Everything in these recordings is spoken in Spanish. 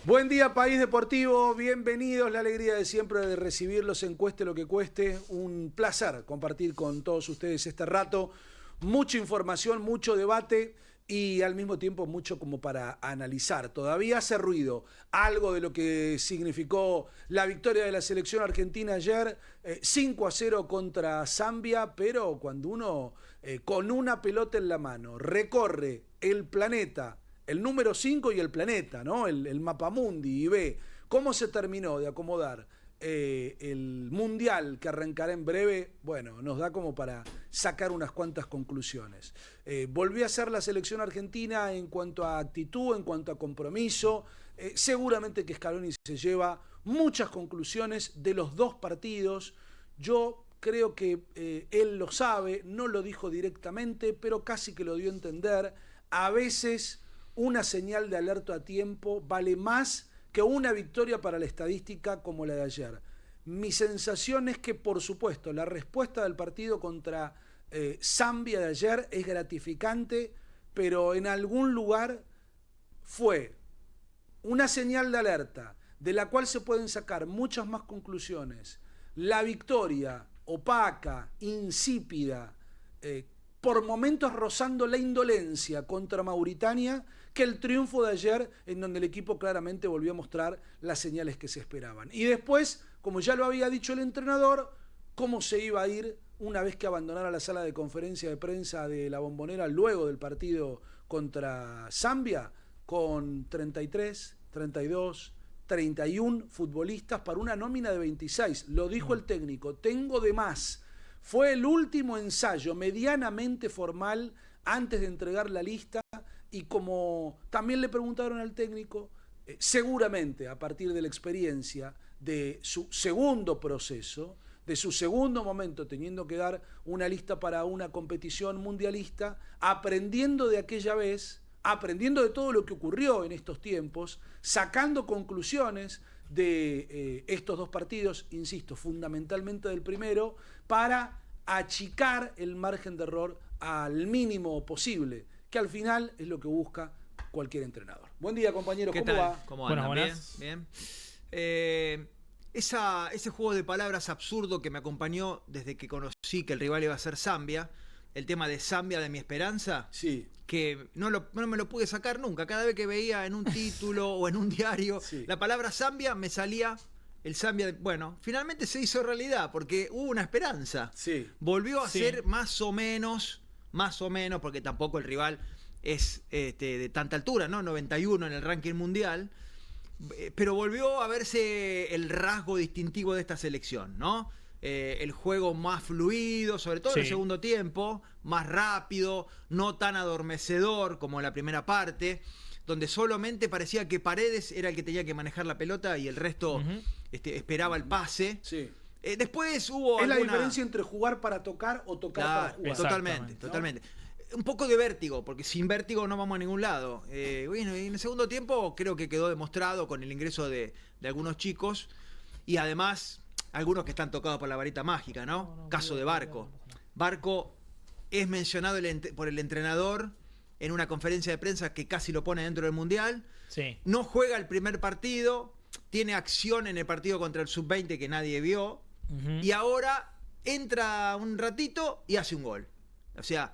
Buen día, País Deportivo, bienvenidos, la alegría de siempre de recibirlos en Cueste lo que cueste, un placer compartir con todos ustedes este rato, mucha información, mucho debate y al mismo tiempo mucho como para analizar. Todavía hace ruido algo de lo que significó la victoria de la selección argentina ayer, 5-0 contra Zambia, pero cuando uno con una pelota en la mano recorre el planeta, el número 5 y el planeta, ¿no? El mapamundi, y ve cómo se terminó de acomodar el mundial que arrancará en breve, bueno, nos da como para sacar unas cuantas conclusiones. Volvió a ser la selección argentina en cuanto a actitud, en cuanto a compromiso. Seguramente que Scaloni se lleva muchas conclusiones de los dos partidos. Yo creo que él lo sabe, no lo dijo directamente, pero casi que lo dio a entender. A veces una señal de alerta a tiempo vale más que una victoria para la estadística como la de ayer. Mi sensación es que, por supuesto, la respuesta del partido contra Zambia de ayer es gratificante, pero en algún lugar fue una señal de alerta de la cual se pueden sacar muchas más conclusiones. La victoria opaca, insípida, por momentos rozando la indolencia contra Mauritania, que el triunfo de ayer, en donde el equipo claramente volvió a mostrar las señales que se esperaban. Y después, como ya lo había dicho el entrenador, cómo se iba a ir una vez que abandonara la sala de conferencia de prensa de la Bombonera luego del partido contra Zambia, con 33, 32, 31 futbolistas para una nómina de 26. Lo dijo el técnico, tengo de más. Fue el último ensayo medianamente formal antes de entregar la lista, y como también le preguntaron al técnico, seguramente a partir de la experiencia de su segundo proceso, de su segundo momento teniendo que dar una lista para una competición mundialista, aprendiendo de aquella vez, aprendiendo de todo lo que ocurrió en estos tiempos, sacando conclusiones de estos dos partidos, insisto, fundamentalmente del primero, para achicar el margen de error al mínimo posible, que al final es lo que busca cualquier entrenador. Buen día, compañero, ¿cómo va? ¿Cómo andan? Buenas. Bien. Ese juego de palabras absurdo que me acompañó desde que conocí que el rival iba a ser Zambia, el tema de Zambia de mi esperanza, Sí. que no me lo pude sacar nunca. Cada vez que veía en un título o en un diario Sí. la palabra Zambia, me salía el Zambia. Bueno, finalmente se hizo realidad porque hubo una esperanza. Sí. Volvió a Sí. ser más o menos, porque tampoco el rival es de tanta altura, ¿no? 91 en el ranking mundial. Pero volvió a verse el rasgo distintivo de esta selección, ¿no? El juego más fluido, sobre todo en el segundo tiempo, más rápido, no tan adormecedor como en la primera parte, donde solamente parecía que Paredes era el que tenía que manejar la pelota y el resto esperaba el pase. Sí. Después hubo Es la diferencia entre jugar para tocar o tocar para jugar. Totalmente, ¿no? totalmente. Un poco de vértigo, porque sin vértigo no vamos a ningún lado. Bueno, y en el segundo tiempo creo que quedó demostrado con el ingreso de algunos chicos y además algunos que están tocados por la varita mágica, ¿no? Caso de Barco. Barco es mencionado por el entrenador en una conferencia de prensa que casi lo pone dentro del Mundial. Sí. No juega el primer partido, tiene acción en el partido contra el Sub-20 que nadie vio, y ahora entra un ratito y hace un gol. O sea,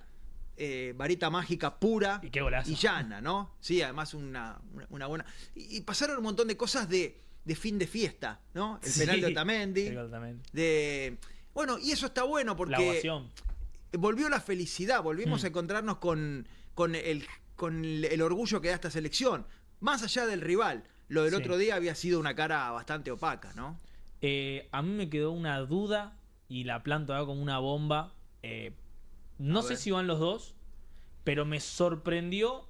varita mágica pura Y qué golazo. y llana, ¿no? Sí, además una buena... Y pasaron un montón de cosas de fin de fiesta, ¿no? El penal de Otamendi. Bueno, y eso está bueno porque... La ovación. Volvió la felicidad, volvimos a encontrarnos con el orgullo que da esta selección. Más allá del rival, lo del otro día había sido una cara bastante opaca, ¿no? A mí me quedó una duda y la planto acá como una bomba. No sé si van los dos, pero me sorprendió,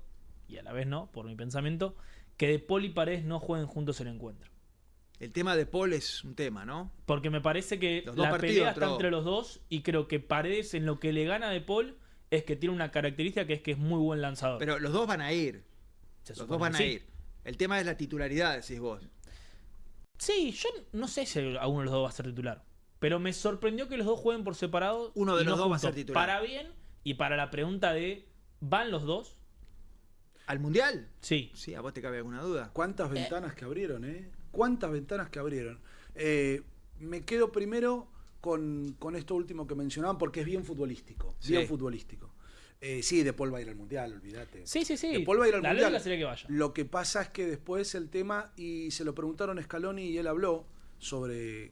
y a la vez no, por mi pensamiento, que De Paul y Paredes no jueguen juntos el encuentro. El tema de Paul es un tema, ¿no? Porque me parece que Los dos la partidos, pelea está entre los dos, y creo que Paredes en lo que le gana a De Paul es que tiene una característica que es muy buen lanzador. Pero los dos van a ir. Se Los supone dos van que a sí. ir. El tema es la titularidad, decís vos. Sí, yo no sé si a uno de los dos va a ser titular, pero me sorprendió que los dos jueguen por separado. Uno de y los no dos va a juntos. ser titular. Para bien y para la pregunta de ¿van los dos? ¿Al Mundial? Sí. Sí, a vos te cabe alguna duda. ¿Cuántas ventanas que abrieron, eh? ¿Cuántas ventanas que abrieron? Me quedo primero con esto último que mencionaban porque es bien futbolístico. Sí. Bien futbolístico. Sí, De Paul va a ir al Mundial, olvídate. Sí. De Paul va a ir al La Mundial. lógica sería que vaya. Lo que pasa es que después el tema, y se lo preguntaron a Scaloni y él habló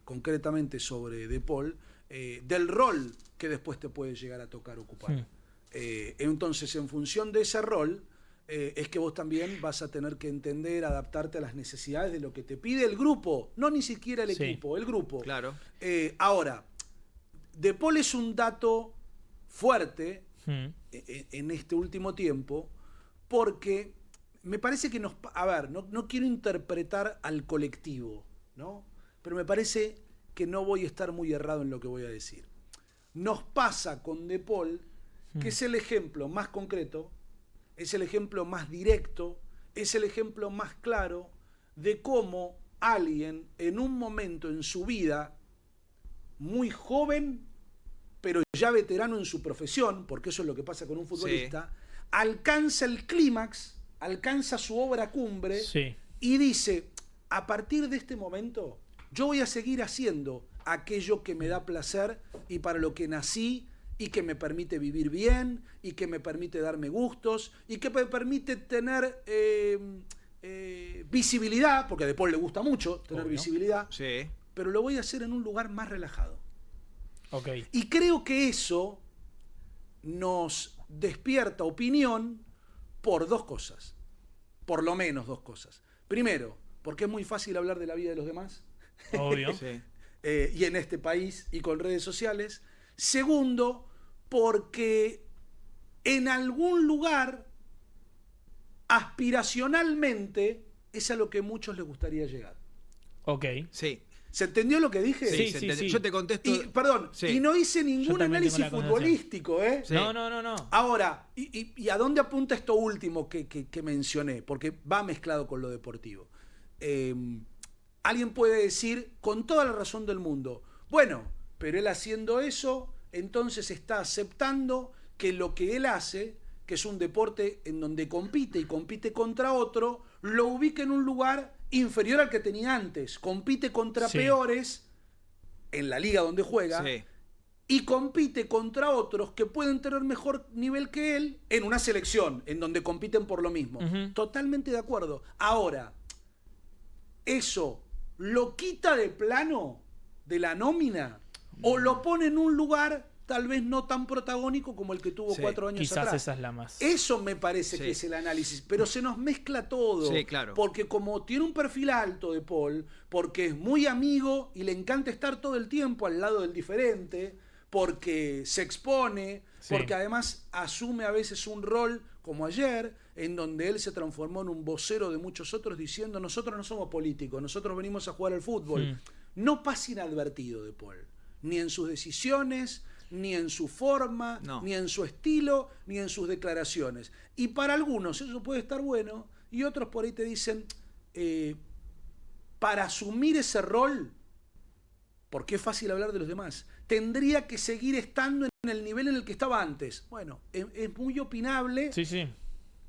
concretamente sobre De Paul, del rol que después te puede llegar a tocar ocupar. Entonces, en función de ese rol, es que vos también vas a tener que entender, adaptarte a las necesidades de lo que te pide el grupo, no ni siquiera el equipo, el grupo. Claro. Ahora, De Paul es un dato fuerte en este último tiempo, porque me parece que no quiero interpretar al colectivo, ¿no? Pero me parece que no voy a estar muy errado en lo que voy a decir. Nos pasa con De Paul, que es el ejemplo más concreto, es el ejemplo más directo, es el ejemplo más claro de cómo alguien en un momento en su vida, muy joven, pero ya veterano en su profesión, porque eso es lo que pasa con un futbolista, alcanza el clímax, alcanza su obra cumbre y dice, a partir de este momento, yo voy a seguir haciendo aquello que me da placer y para lo que nací y que me permite vivir bien y que me permite darme gustos y que me permite tener visibilidad, porque a De Paul le gusta mucho tener visibilidad, pero lo voy a hacer en un lugar más relajado. Y creo que eso nos despierta opinión por dos cosas, por lo menos dos cosas. Primero, porque es muy fácil hablar de la vida de los demás. Obvio. Y en este país y con redes sociales. Segundo, porque en algún lugar aspiracionalmente es a lo que a muchos les gustaría llegar. Sí. ¿Se entendió lo que dije? Sí. Yo te contesto. Y no hice ningún análisis futbolístico, ¿eh? No. Ahora, ¿y a dónde apunta esto último que mencioné? Porque va mezclado con lo deportivo. Alguien puede decir, con toda la razón del mundo, bueno, pero él haciendo eso, entonces está aceptando que lo que él hace, que es un deporte en donde compite y compite contra otro, lo ubica en un lugar inferior al que tenía antes. Compite contra peores en la liga donde juega y compite contra otros que pueden tener mejor nivel que él en una selección en donde compiten por lo mismo. Totalmente de acuerdo. Ahora, eso lo quita de plano de la nómina o lo pone en un lugar tal vez no tan protagónico como el que tuvo 4 años quizás atrás. Esa es la más. Eso me parece que es el análisis, pero se nos mezcla todo. Claro. Porque como tiene un perfil alto De Paul, porque es muy amigo y le encanta estar todo el tiempo al lado del diferente, porque se expone, porque además asume a veces un rol como ayer, en donde él se transformó en un vocero de muchos otros diciendo, nosotros no somos políticos, nosotros venimos a jugar al fútbol. No pasa inadvertido De Paul, ni en sus decisiones, ni en su forma, ni en su estilo, ni en sus declaraciones. Y para algunos eso puede estar bueno, y otros por ahí te dicen, para asumir ese rol, porque es fácil hablar de los demás, tendría que seguir estando en el nivel en el que estaba antes. Bueno, es muy opinable,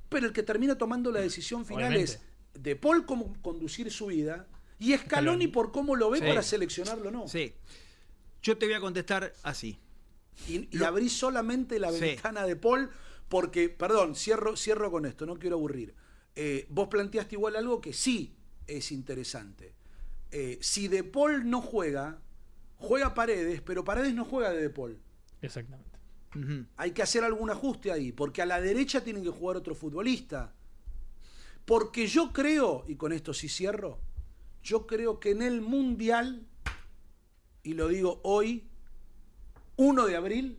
pero el que termina tomando la decisión final es De Paul cómo conducir su vida, y Scaloni por cómo lo ve para seleccionarlo o no. Yo te voy a contestar así. Y abrí solamente la ventana de Paul porque, perdón, cierro con esto, no quiero aburrir. Vos planteaste igual algo que sí es interesante. Si De Paul no juega Paredes, pero Paredes no juega de Paul. Exactamente. Hay que hacer algún ajuste ahí, porque a la derecha tienen que jugar otro futbolista. Porque yo creo, y con esto sí cierro, yo creo que en el Mundial, y lo digo hoy, 1 de abril,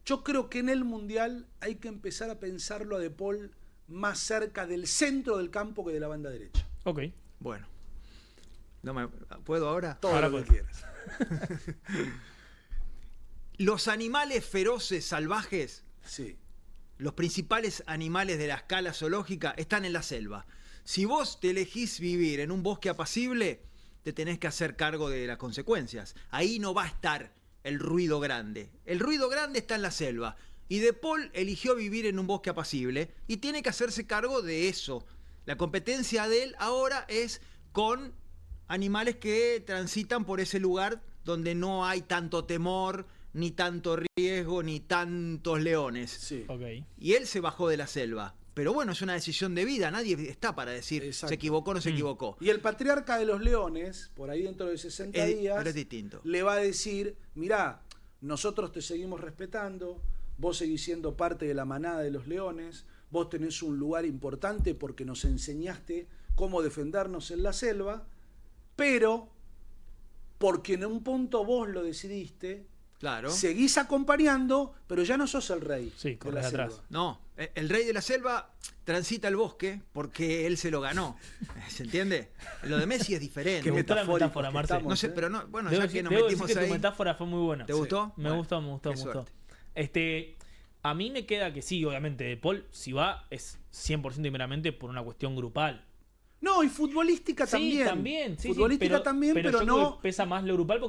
yo creo que en el Mundial hay que empezar a pensarlo a De Paul más cerca del centro del campo que de la banda derecha. Bueno. ¿Puedo ahora? Todo lo que quieras. Los animales feroces, salvajes, los principales animales de la escala zoológica están en la selva. Si vos te elegís vivir en un bosque apacible, te tenés que hacer cargo de las consecuencias. Ahí no va a estar el ruido grande. El ruido grande está en la selva. Y De Paul eligió vivir en un bosque apacible y tiene que hacerse cargo de eso. La competencia de él ahora es con animales que transitan por ese lugar donde no hay tanto temor, ni tanto riesgo, ni tantos leones. Sí. Ok. Y él se bajó de la selva. Pero bueno, es una decisión de vida. Nadie está para decir Exacto. se equivocó o no se equivocó. Y el patriarca de los leones, por ahí dentro de 60 días, pero es distinto. le va a decir, mirá, nosotros te seguimos respetando, vos seguís siendo parte de la manada de los leones, vos tenés un lugar importante porque nos enseñaste cómo defendernos en la selva, pero porque en un punto vos lo decidiste, Claro. seguís acompañando, pero ya no sos el rey Sí, de corres la atrás. selva. No, el rey de la selva transita el bosque porque él se lo ganó. ¿Se entiende? Lo de Messi es diferente. Qué Me gustó la metafórico metáfora, que Marce. estamos, No sé, pero no, bueno, Debo ya que decir- nos debo metimos decir que ahí. tu metáfora fue muy buena. ¿Te gustó? Me Bueno, gustó, me gustó, qué me gustó. suerte. A mí me queda que sí, obviamente, De Paul, si va, es 100% y meramente por una cuestión grupal. No, y futbolística también. Sí, también. Sí, futbolística sí, también, pero yo creo no... que pesa más lo grupal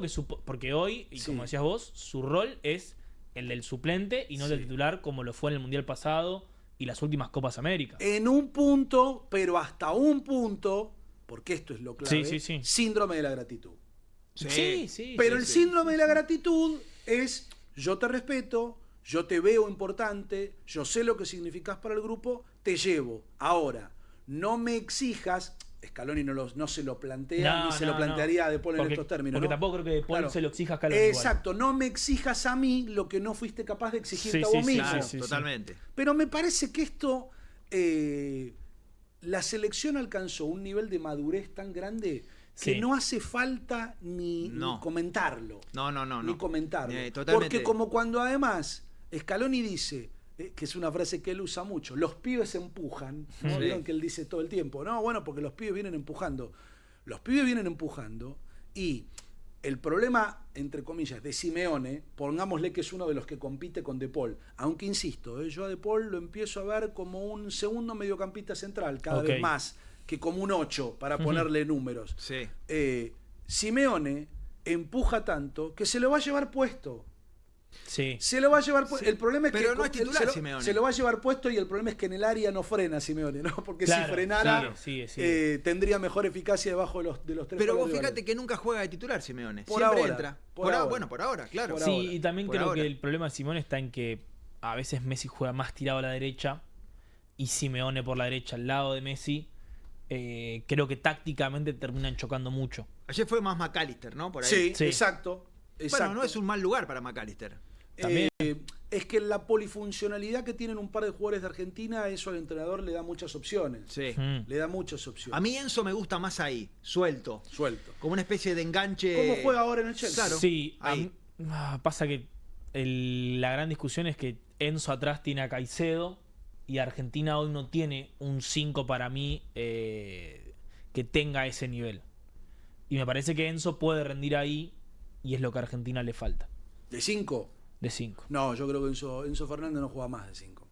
porque hoy, y Sí. como decías vos, su rol es el del suplente y no el del Sí. titular, como lo fue en el Mundial pasado y las últimas Copas América. En un punto, pero hasta un punto, porque esto es lo clave, Sí, sí, sí. síndrome de la gratitud. Sí. Pero el sí. síndrome de la gratitud es, yo te respeto, yo te veo importante, yo sé lo que significás para el grupo, te llevo. Ahora, no me exijas, Scaloni no se lo plantea, ni se lo plantearía a De Paul en estos términos. Porque ¿no? tampoco creo que De Paul Claro. se lo exija a Scaloni igual. Exacto, no me exijas a mí lo que no fuiste capaz de exigirte Sí, a sí, vos sí, mismo. Claro, sí, sí. totalmente. Pero me parece que esto, la selección alcanzó un nivel de madurez tan grande que Sí. no hace falta ni No. comentarlo. No. Ni comentarlo. Totalmente. Porque como cuando además Scaloni dice, que es una frase que él usa mucho, los pibes empujan, ¿no? Sí. Vieron que él dice todo el tiempo, no, bueno, porque los pibes vienen empujando. Los pibes vienen empujando y el problema, entre comillas, de Simeone, pongámosle que es uno de los que compite con De Paul, aunque insisto, yo a De Paul lo empiezo a ver como un segundo mediocampista central, cada Ok. vez más, que como un 8, para ponerle números. Sí. Simeone empuja tanto que se lo va a llevar puesto. Sí. Se lo va a llevar puesto. Sí, El problema es pero que no es titular, se lo, Simeone. se lo va a llevar puesto y el problema es que en el área no frena Simeone, ¿no? Porque Claro, si frenara sigue. tendría mejor eficacia debajo de los tres Pero vos palos fíjate rivales. que nunca juega de titular Simeone. Por Siempre ahora, entra. por ahora. Bueno, por ahora, claro. Por Sí, ahora. y también Por creo ahora. que el problema de Simone está en que a veces Messi juega más tirado a la derecha y Simeone por la derecha al lado de Messi. Creo que tácticamente terminan chocando mucho. Ayer fue más McAllister, ¿no? Por ahí. Sí, Sí. exacto. Bueno, no es un mal lugar para McAllister. También. Es que la polifuncionalidad que tienen un par de jugadores de Argentina, eso al entrenador le da muchas opciones. Sí. Mm. Le da muchas opciones. A mí Enzo me gusta más ahí, suelto. Suelto. Como una especie de enganche. ¿Cómo juega ahora en el Chelsea? Claro. Sí, ahí. pasa que la gran discusión es que Enzo atrás tiene a Caicedo y Argentina hoy no tiene un 5 para mí que tenga ese nivel. Y me parece que Enzo puede rendir ahí y es lo que a Argentina le falta, ¿De 5? de 5. No, yo creo que Enzo Fernández no juega más de 5.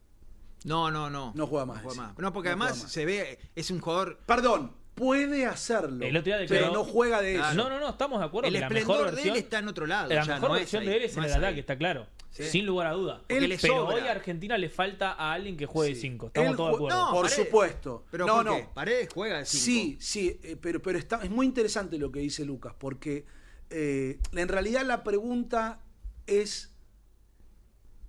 No. No juega más. No, sí. No, porque No además juega más. se ve, es un jugador. Perdón, puede hacerlo. El otro día pero declaró- no juega de eso. Claro. No, estamos de acuerdo El que la esplendor mejor de versión, él está en otro lado. la ya, mejor no es versión ahí, de él es no en el es ataque, ahí. está claro. Sí. Sin lugar a duda. Porque le Pero sobra. hoy a Argentina le falta a alguien que juegue de Sí. 5. Estamos Él todos de ju- acuerdo. No, Por Paredes. supuesto. Pero no, ¿por no. qué? Paredes juega de 5. Sí, pero es muy interesante lo que dice Lucas, porque en realidad la pregunta es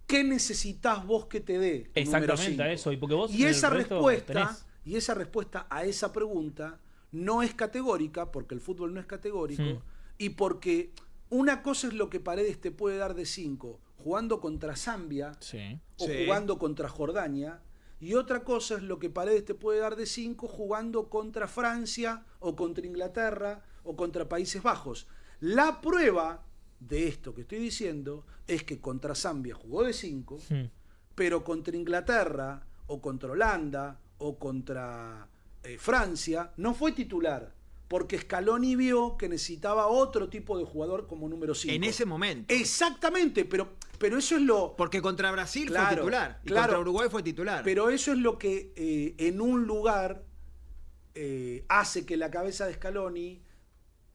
¿qué necesitas vos que te dé? tu número Exactamente, cinco? a eso. Y porque vos Y en el esa resto respuesta, tenés. y esa respuesta a esa pregunta no es categórica, porque el fútbol no es categórico, y porque una cosa es lo que Paredes te puede dar de 5 jugando contra Zambia Sí. o Sí. jugando contra Jordania, y otra cosa es lo que Paredes te puede dar de 5 jugando contra Francia o contra Inglaterra o contra Países Bajos. La prueba de esto que estoy diciendo es que contra Zambia jugó de 5, pero contra Inglaterra o contra Holanda o contra Francia no fue titular, porque Scaloni vio que necesitaba otro tipo de jugador como número 5. En ese momento. Exactamente, pero eso es lo... Porque contra Brasil Claro, fue titular. Y claro. contra Uruguay fue titular. Pero eso es lo que en un lugar hace que la cabeza de Scaloni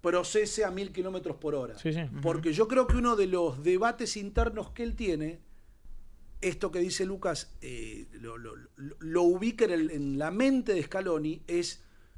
procese a 1000 kilómetros por hora. Sí, sí. Porque yo creo que uno de los debates internos que él tiene esto que dice Lucas lo ubica en la mente de Scaloni,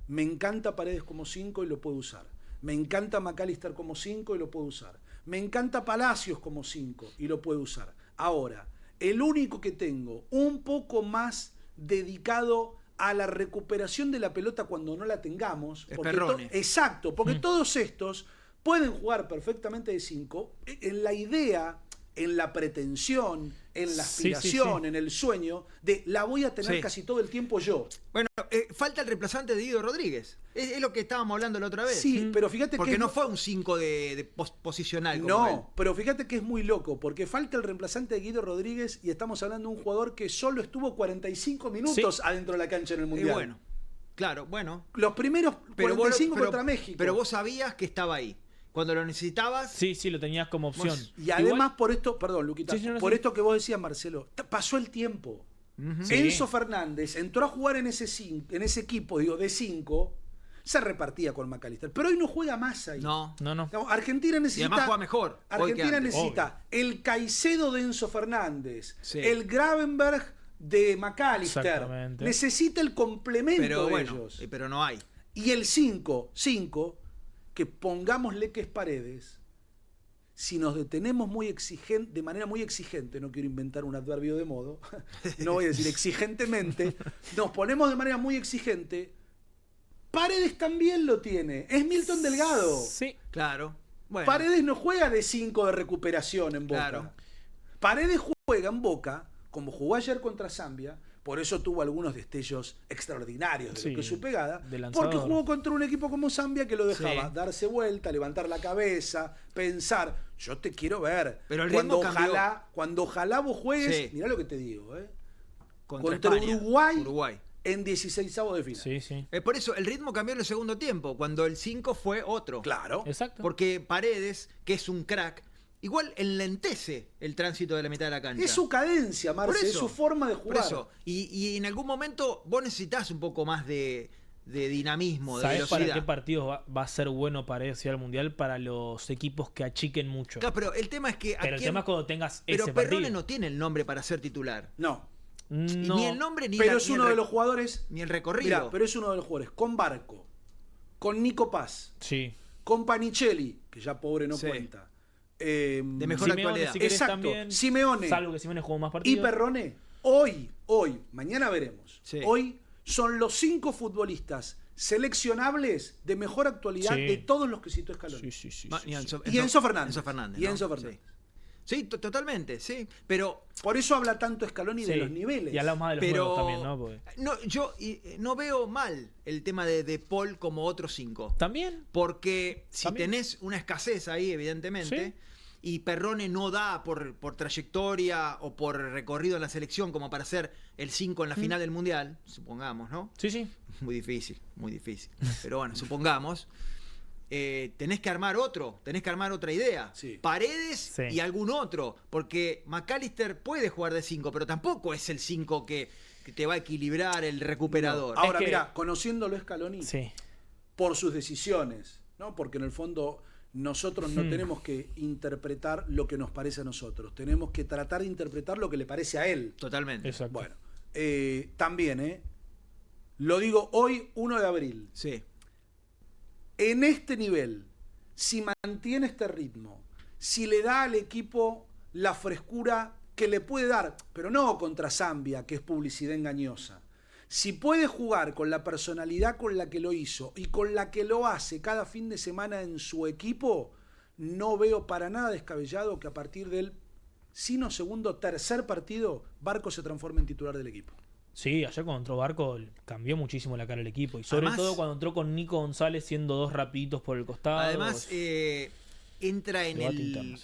me encanta Paredes como 5 y lo puedo usar. Me encanta McAllister como 5 y lo puedo usar. Me encanta Palacios como 5 y lo puedo usar. Ahora, el único que tengo un poco más dedicado a la recuperación de la pelota cuando no la tengamos. Es Perrone. Exacto, porque todos estos pueden jugar perfectamente de 5 en la idea, en la pretensión, en la aspiración, en el sueño de la voy a tener casi todo el tiempo yo. Bueno, falta el reemplazante de Guido Rodríguez. Es lo que estábamos hablando la otra vez. Sí, pero fíjate porque que no fue un 5 de posicional como no, él. pero fíjate que es muy loco, porque falta el reemplazante de Guido Rodríguez y estamos hablando de un jugador que solo estuvo 45 minutos adentro de la cancha en el Mundial. Bueno, claro, bueno. Los primeros 45 contra México. Pero vos sabías que estaba ahí. Cuando lo necesitabas... Sí, lo tenías como opción. Y además por esto, perdón, Luquita, por esto que vos decías, Marcelo, pasó el tiempo. Enzo Fernández entró a jugar en ese equipo, de 5, se repartía con McAllister, pero hoy no juega más ahí. No. Argentina necesita... Y además juega mejor. Argentina necesita el Caicedo de Enzo Fernández, el Gravenberg de McAllister. Necesita el complemento de ellos. Pero no hay. Y el 5, que pongámosle que es Paredes, si nos detenemos de manera muy exigente, no quiero inventar un adverbio de modo, no voy a decir exigentemente, nos ponemos de manera muy exigente, Paredes también lo tiene, es Milton Delgado. Sí, claro. Bueno. Paredes no juega de 5 de recuperación en Boca. Claro. Paredes juega en Boca, como jugó ayer contra Zambia. Por eso tuvo algunos destellos extraordinarios de lo que es su pegada. Porque jugó contra un equipo como Zambia que lo dejaba darse vuelta, levantar la cabeza, pensar, yo te quiero ver. Pero el cuando ojalá vos juegues, mirá lo que te digo, contra España, Uruguay en 16avos de final. Sí. Por eso el ritmo cambió en el segundo tiempo, cuando el 5 fue otro. Claro. Exacto. Porque Paredes, que es un crack, igual enlentece el tránsito de la mitad de la cancha. Es su cadencia, Marce, es su forma de jugar. Por eso. Y en algún momento vos necesitas un poco más de dinamismo, de velocidad. ¿Sabés para qué partidos va a ser bueno Paredes ir al Mundial? Para los equipos que achiquen mucho. Claro, pero el tema es que... Pero el tema es cuando tengas ese partido. Pero Perrone no tiene el nombre para ser titular. No. Ni el nombre, ni pero es uno de los jugadores... Ni el recorrido. Mirá, pero es uno de los jugadores con Barco, con Nico Paz, con Panichelli, que ya pobre no cuenta. De mejor actualidad. Si exacto. También, Simeone. Salvo que Simeone jugó más partidos. Y Perrone. Hoy, mañana veremos. Sí. Hoy son los 5 futbolistas seleccionables de mejor actualidad de todos los que citó Scaloni. Y Enzo Fernández. Y Enzo Fernández. Sí, totalmente, sí. Pero por eso habla tanto Scaloni de los niveles. Y habla más de los nuevos también, ¿no? Porque... Yo no veo mal el tema de Paul como otro 5. ¿También? Porque si tenés una escasez ahí, evidentemente, y Perrone no da por trayectoria o por recorrido en la selección como para ser el 5 en la final del Mundial, supongamos, ¿no? Sí. Muy difícil. Pero bueno, supongamos. Tenés que armar otra idea. Paredes y algún otro. Porque McAllister puede jugar de 5, pero tampoco es el 5 que te va a equilibrar el recuperador. No. Ahora, mira, conociéndolo Scaloni, por sus decisiones, ¿no? Porque en el fondo nosotros no tenemos que interpretar lo que nos parece a nosotros. Tenemos que tratar de interpretar lo que le parece a él. Totalmente. Exacto. Bueno, también, lo digo hoy, 1 de abril. Sí. En este nivel, si mantiene este ritmo, si le da al equipo la frescura que le puede dar, pero no contra Zambia, que es publicidad engañosa, si puede jugar con la personalidad con la que lo hizo y con la que lo hace cada fin de semana en su equipo, no veo para nada descabellado que a partir del tercer partido, Barco se transforme en titular del equipo. Sí, ayer cuando entró Barco cambió muchísimo la cara del equipo. Y sobre todo cuando entró con Nico González siendo 2 rapiditos por el costado. Además, entra en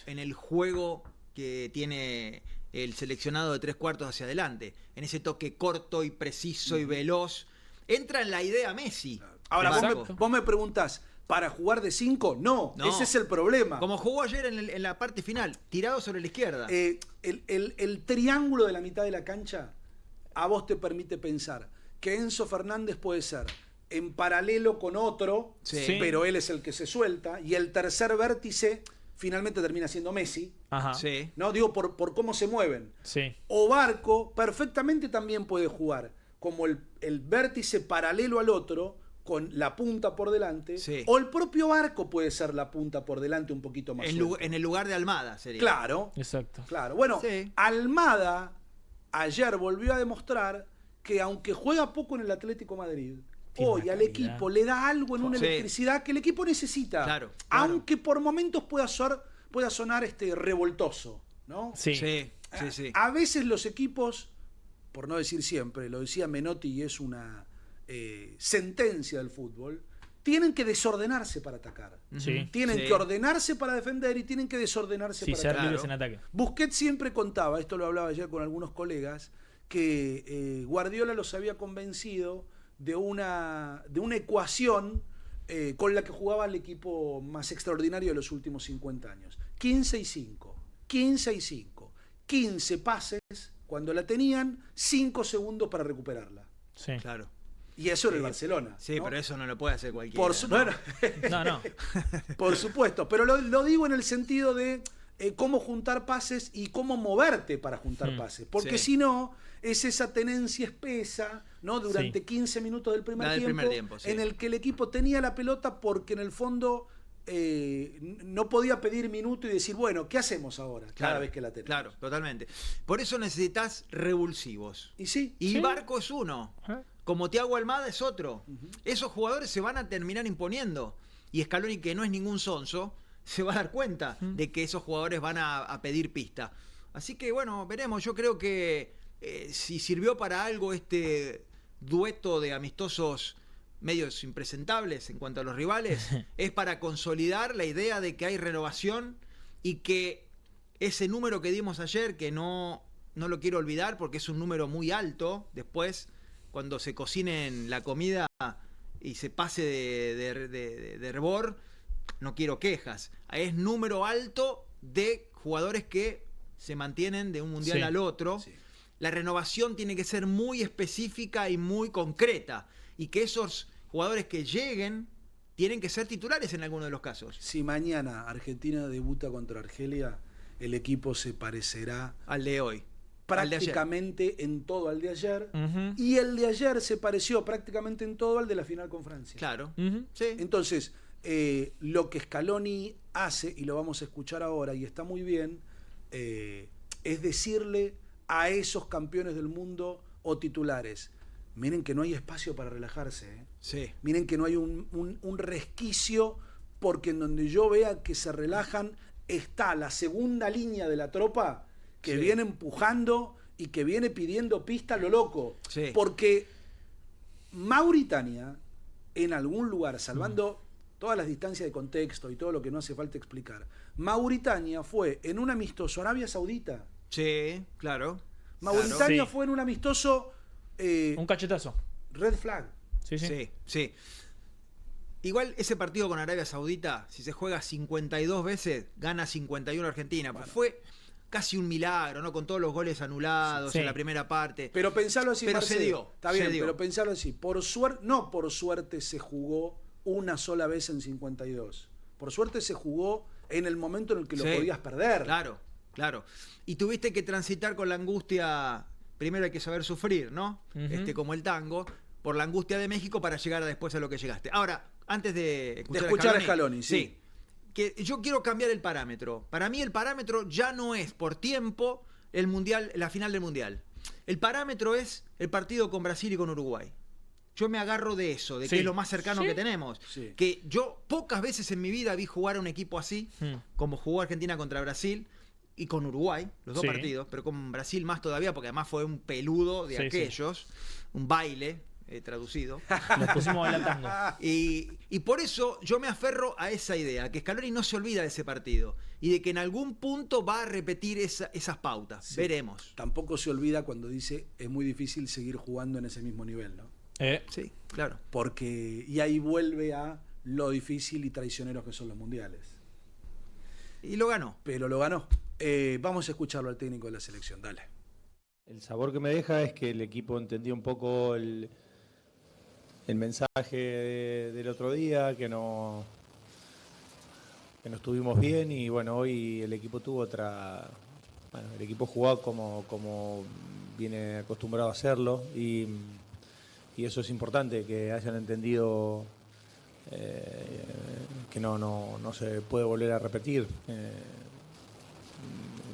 el juego que tiene el seleccionado de 3/4 hacia adelante. En ese toque corto y preciso y veloz. Entra en la idea Messi. Ahora, vos me preguntás, ¿para jugar de 5? No, ese es el problema. Como jugó ayer en la parte final, tirado sobre la izquierda. El triángulo de la mitad de la cancha a vos te permite pensar que Enzo Fernández puede ser en paralelo con otro, pero él es el que se suelta, y el tercer vértice finalmente termina siendo Messi. Ajá. Sí. ¿No? Digo, por cómo se mueven. Sí. O Barco perfectamente también puede jugar como el vértice paralelo al otro, con la punta por delante. Sí. O el propio Barco puede ser la punta por delante un poquito más suelto. En el lugar de Almada sería. Claro. Exacto. Claro. Bueno, Sí. Almada ayer volvió a demostrar que aunque juega poco en el Atlético Madrid, Tiene hoy una al calidad. equipo le da algo en una Sí. electricidad que el equipo necesita. Claro, claro. Aunque por momentos pueda sonar revoltoso, ¿no? Sí. Sí, sí, sí. A veces los equipos, por no decir siempre, lo decía Menotti y es una sentencia del fútbol, tienen que desordenarse para atacar. Sí. Tienen Sí. que ordenarse para defender y tienen que desordenarse Sí, para ser atacar. libres en ataque. Busquets siempre contaba, esto lo hablaba ayer con algunos colegas, que Guardiola los había convencido de una ecuación con la que jugaba el equipo más extraordinario de los últimos 50 años. 15 y 5. 15 y 5. 15 pases cuando la tenían, 5 segundos para recuperarla. Sí. Claro. Y eso era el Barcelona. Sí, ¿no? pero eso no lo puede hacer cualquiera. Bueno, No, no. por supuesto, pero lo digo en el sentido de cómo juntar pases y cómo moverte para juntar pases. Porque Sí. si no, es esa tenencia espesa, ¿no? Durante Sí. 15 minutos del primer La del tiempo, primer tiempo, sí. en el que el equipo tenía la pelota porque en el fondo no podía pedir minuto y decir, bueno, ¿qué hacemos ahora? Cada vez que la tenemos. Claro, totalmente. Por eso necesitas revulsivos. Y sí. Y Sí. Barco es uno. Como Thiago Almada es otro. Esos jugadores se van a terminar imponiendo. Y Scaloni, que no es ningún sonso, se va a dar cuenta de que esos jugadores van a pedir pista. Así que bueno, veremos. Yo creo que si sirvió para algo este dueto de amistosos medios impresentables en cuanto a los rivales, es para consolidar la idea de que hay renovación y que ese número que dimos ayer, que no lo quiero olvidar porque es un número muy alto, después cuando se cocinen la comida y se pase de hervor, no quiero quejas. Es número alto de jugadores que se mantienen de un mundial Sí. al otro. Sí. La renovación tiene que ser muy específica y muy concreta. Y que esos jugadores que lleguen tienen que ser titulares en algunos de los casos. Si mañana Argentina debuta contra Argelia, el equipo se parecerá Al de hoy. Al de ayer. prácticamente en todo al de ayer. Ujú. Y el de ayer se pareció prácticamente en todo al de la final con Francia. Claro. Ujú. Sí. Entonces, lo que Scaloni hace, y lo vamos a escuchar ahora, y está muy bien, es decirle a esos campeones del mundo o titulares, miren que no hay espacio para relajarse, ¿eh? Sí. Miren que no hay un resquicio, porque en donde yo vea que se relajan está la segunda línea de la tropa que Sí. viene empujando y que viene pidiendo pista a lo loco. Sí. Porque Mauritania, en algún lugar, salvando todas las distancias de contexto y todo lo que no hace falta explicar, Mauritania fue en un amistoso Arabia Saudita. Sí, claro. Mauritania Sí. fue en un amistoso Un cachetazo. Red Flag. Sí, sí. Sí, sí. Igual ese partido con Arabia Saudita, si se juega 52 veces, gana 51 Argentina. Pues fue casi un milagro, ¿no? Con todos los goles anulados Sí. en la primera parte. Pero pensarlo así, Pero Marcelo, se dio, está bien, se dio. pero pensarlo así. Por suerte, no por suerte se jugó una sola vez en 52. Por suerte se jugó en el momento en el que lo Sí. podías perder. Claro, claro. Y tuviste que transitar con la angustia. Primero hay que saber sufrir, ¿no? Ujú. Como el tango, por la angustia de México para llegar después a lo que llegaste. Ahora, antes de escuchar a Scaloni, sí. Que yo quiero cambiar el parámetro. Para mí el parámetro ya no es por tiempo el mundial, la final del mundial. El parámetro es el partido con Brasil y con Uruguay. Yo me agarro de eso, de Sí. que es lo más cercano Sí. que tenemos. Sí. Que yo pocas veces en mi vida vi jugar a un equipo así, como jugó Argentina contra Brasil y con Uruguay, los dos Sí. partidos, pero con Brasil más todavía, porque además fue un peludo de Sí, sí. aquellos, un baile traducido. Nos pusimos a bailar tango. Y por eso yo me aferro a esa idea, que Scaloni no se olvida de ese partido y de que en algún punto va a repetir esas pautas. Sí. Veremos. Tampoco se olvida cuando dice es muy difícil seguir jugando en ese mismo nivel, ¿no? Sí, claro. Porque, y ahí vuelve a lo difícil y traicioneros que son los mundiales. Y lo ganó. Pero lo ganó. Vamos a escucharlo al técnico de la selección, dale. El sabor que me deja es que el equipo entendió un poco el mensaje del otro día, que no no estuvimos bien y bueno, hoy el equipo tuvo el equipo jugó como viene acostumbrado a hacerlo y eso es importante, que hayan entendido que no se puede volver a repetir.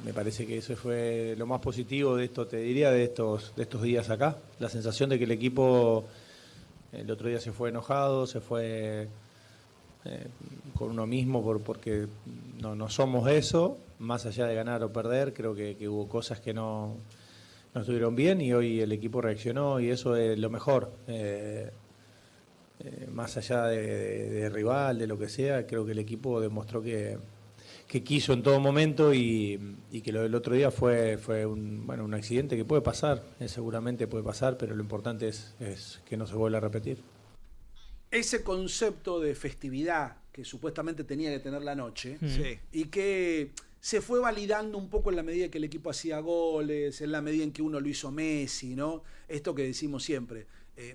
Me parece que eso fue lo más positivo de esto, te diría, de estos días acá. La sensación de que el equipo el otro día se fue enojado, se fue con uno mismo porque no somos eso, más allá de ganar o perder. Creo que hubo cosas que no estuvieron bien y hoy el equipo reaccionó y eso es lo mejor. Más allá de rival, de lo que sea, creo que el equipo demostró que quiso en todo momento y que lo del otro día fue un accidente que puede pasar, seguramente puede pasar, pero lo importante es que no se vuelva a repetir. Ese concepto de festividad que supuestamente tenía que tener la noche Sí. y que se fue validando un poco en la medida que el equipo hacía goles, en la medida en que uno lo hizo Messi, ¿no? Esto que decimos siempre,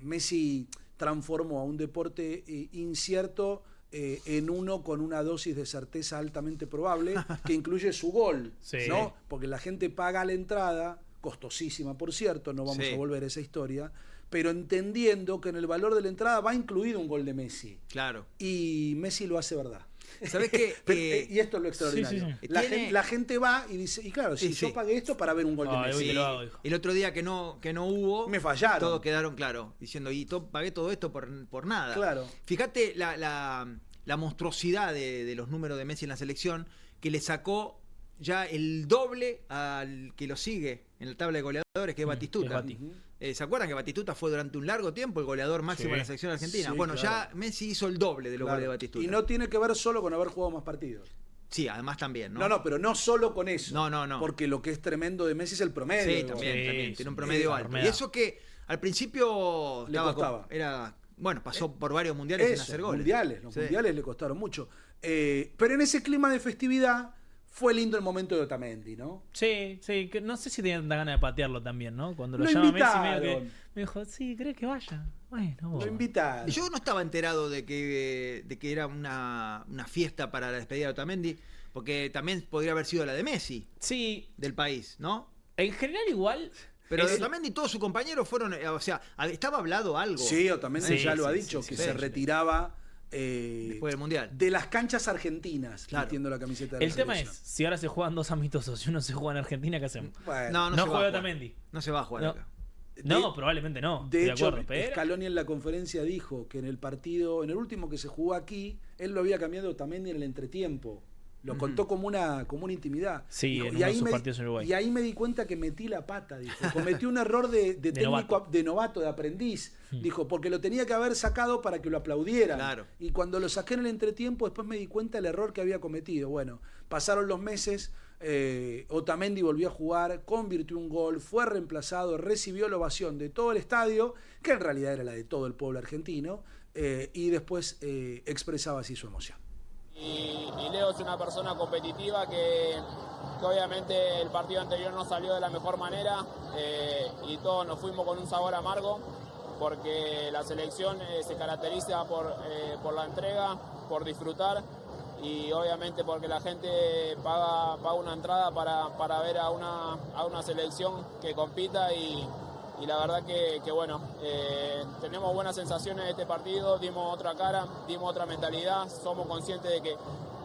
Messi transformó a un deporte incierto en uno con una dosis de certeza altamente probable, que incluye su gol, Sí. ¿no? Porque la gente paga la entrada, costosísima por cierto, no vamos Sí. a volver a esa historia, pero entendiendo que en el valor de la entrada va incluido un gol de Messi. Claro. Y Messi lo hace verdad. ¿Sabés qué? Y esto es lo extraordinario. sí, sí. La gente va y dice, y claro, si Sí, yo sí. pagué esto para ver un gol de Ah, Messi. hoy te lo hago, hijo. El otro día que no hubo, Me fallaron. todos quedaron, claro, diciendo, pagué todo esto por nada. Claro. Fíjate la monstruosidad de los números de Messi en la selección, que le sacó ya el doble al que lo sigue en la tabla de goleadores, que es Batistuta. que es Bati. Ujú. ¿Se acuerdan que Batistuta fue durante un largo tiempo el goleador máximo Sí. de la selección argentina? Sí, bueno, claro. ya Messi hizo el doble de los Claro. goles de Batistuta. Y no tiene que ver solo con haber jugado más partidos. Sí, además también, ¿no? No, pero no solo con eso. No. Porque lo que es tremendo de Messi es el promedio. Sí, de también, goles. también. Sí, Tiene un sí, promedio sí, alto. promedio. Y eso que al principio Le costaba. pasó por varios mundiales sin Eso, hacer goles. los Sí. mundiales le costaron mucho. Pero en ese clima de festividad fue lindo el momento de Otamendi, ¿no? Sí, que no sé si tenía tanta ganas de patearlo también, ¿no? Cuando lo Lo llama Messi, invitaron. medio que me dijo, sí, ¿crees que vaya? Bueno, Lo vos. invitaron. Y yo no estaba enterado de que era una fiesta para la despedida de Otamendi, porque también podría haber sido la de Messi, Sí, del país, ¿no? en general igual. Pero es- de Otamendi y todos sus compañeros fueron, o sea, estaba hablado algo Sí, Otamendi Sí, ya lo ha sí, dicho, sí, que sí, se sí. retiraba después del Mundial. de las canchas argentinas, Claro. vistiendo la camiseta de El la tema es, selección. si ahora se juegan dos amistosos y uno se juega en Argentina, ¿qué hacemos? Bueno, No se va a juega jugar. Otamendi. No se va a jugar No. acá. No, probablemente no. De estoy hecho, acuerdo, pero... Scaloni en la conferencia dijo que en el partido, en el último que se jugó aquí, él lo había cambiado Otamendi en el entretiempo. Lo contó como una intimidad. Sí, Dijo, en uno de sus partidos en Uruguay. y ahí me di cuenta que metí la pata, dijo. Cometí un error de técnico, novato. de novato, de aprendiz. Dijo, porque lo tenía que haber sacado para que lo aplaudieran. Claro. Y cuando lo saqué en el entretiempo, después me di cuenta del error que había cometido. Bueno, pasaron los meses, Otamendi volvió a jugar, convirtió un gol, fue reemplazado, recibió la ovación de todo el estadio, que en realidad era la de todo el pueblo argentino, y después expresaba así su emoción. Y Leo es una persona competitiva que obviamente el partido anterior no salió de la mejor manera y todos nos fuimos con un sabor amargo porque la selección se caracteriza por la entrega, por disfrutar y obviamente porque la gente paga una entrada para ver a una selección que compita y la verdad que bueno, tenemos buenas sensaciones de este partido, dimos otra cara, dimos otra mentalidad, somos conscientes de que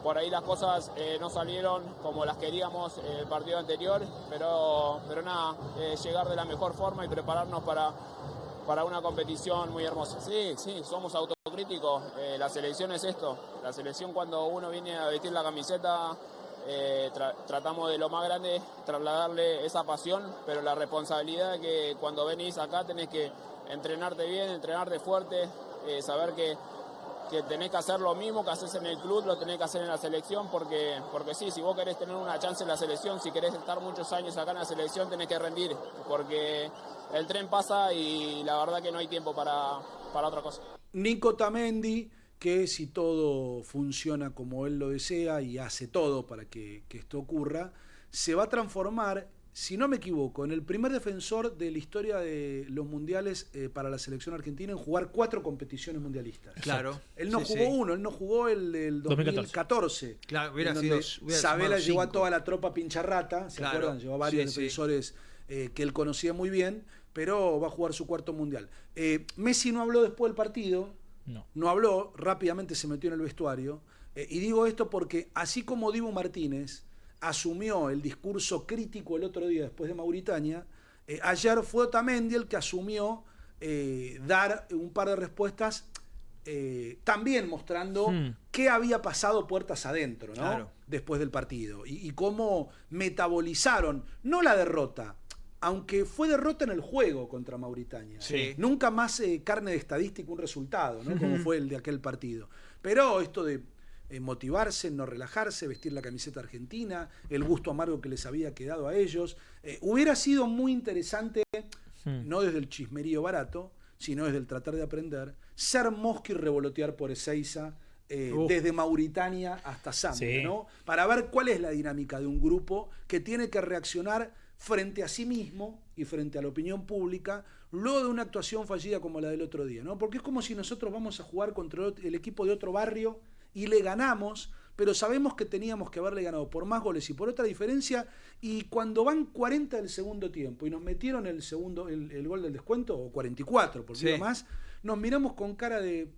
por ahí las cosas no salieron como las queríamos el partido anterior, pero nada, llegar de la mejor forma y prepararnos para una competición muy hermosa. Sí, somos autocríticos, la selección es esto, la selección cuando uno viene a vestir la camiseta tratamos de lo más grande trasladarle esa pasión, pero la responsabilidad de que cuando venís acá tenés que entrenarte bien, entrenarte fuerte, saber que tenés que hacer lo mismo que haces en el club, lo tenés que hacer en la selección, porque sí, si vos querés tener una chance en la selección, si querés estar muchos años acá en la selección, tenés que rendir, porque el tren pasa y la verdad que no hay tiempo para otra cosa. Nico Otamendi, que si todo funciona como él lo desea y hace todo para que esto ocurra, se va a transformar, si no me equivoco, en el primer defensor de la historia de los mundiales para la selección argentina en jugar 4 competiciones mundialistas. Claro. Él no jugó uno, él no jugó el del 2014. Claro, hubiera sido. Sabela llevó a 5. toda la tropa pincharrata, ¿se acuerdan? Llevó a varios defensores que él conocía muy bien, pero va a jugar su 4º mundial. Messi no habló después del partido, no habló, rápidamente se metió en el vestuario. Y digo esto porque, así como Dibu Martínez asumió el discurso crítico el otro día después de Mauritania, ayer fue Otamendi el que asumió dar un par de respuestas también mostrando qué había pasado puertas adentro, ¿no? Claro. Después del partido y cómo metabolizaron, no la derrota, aunque fue derrota en el juego contra Mauritania. Sí. Nunca más carne de estadística un resultado, ¿no? Como fue el de aquel partido. Pero esto de motivarse, no relajarse, vestir la camiseta argentina, el gusto amargo que les había quedado a ellos, hubiera sido muy interesante, no desde el chismerío barato, sino desde el tratar de aprender, ser mosca y revolotear por Ezeiza, desde Mauritania hasta Zambia, ¿no? Para ver cuál es la dinámica de un grupo que tiene que reaccionar frente a sí mismo y frente a la opinión pública luego de una actuación fallida como la del otro día, ¿no? Porque es como si nosotros vamos a jugar contra el equipo de otro barrio y le ganamos, pero sabemos que teníamos que haberle ganado por más goles y por otra diferencia, y cuando van 40 del segundo tiempo y nos metieron el gol del descuento, o 44, por lo más, nos miramos con cara de,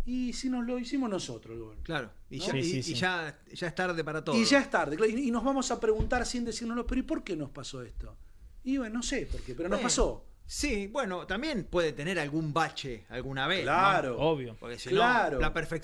y si nos lo hicimos nosotros el gol. Claro, y, ¿no? ya es tarde para todo. Y ya es tarde, y nos vamos a preguntar sin decírnoslo, pero ¿y por qué nos pasó esto? Y bueno, no sé por qué, pero nos pasó. Sí, bueno, también puede tener algún bache alguna vez. Claro. ¿no? Obvio. Porque si claro. no, la perfección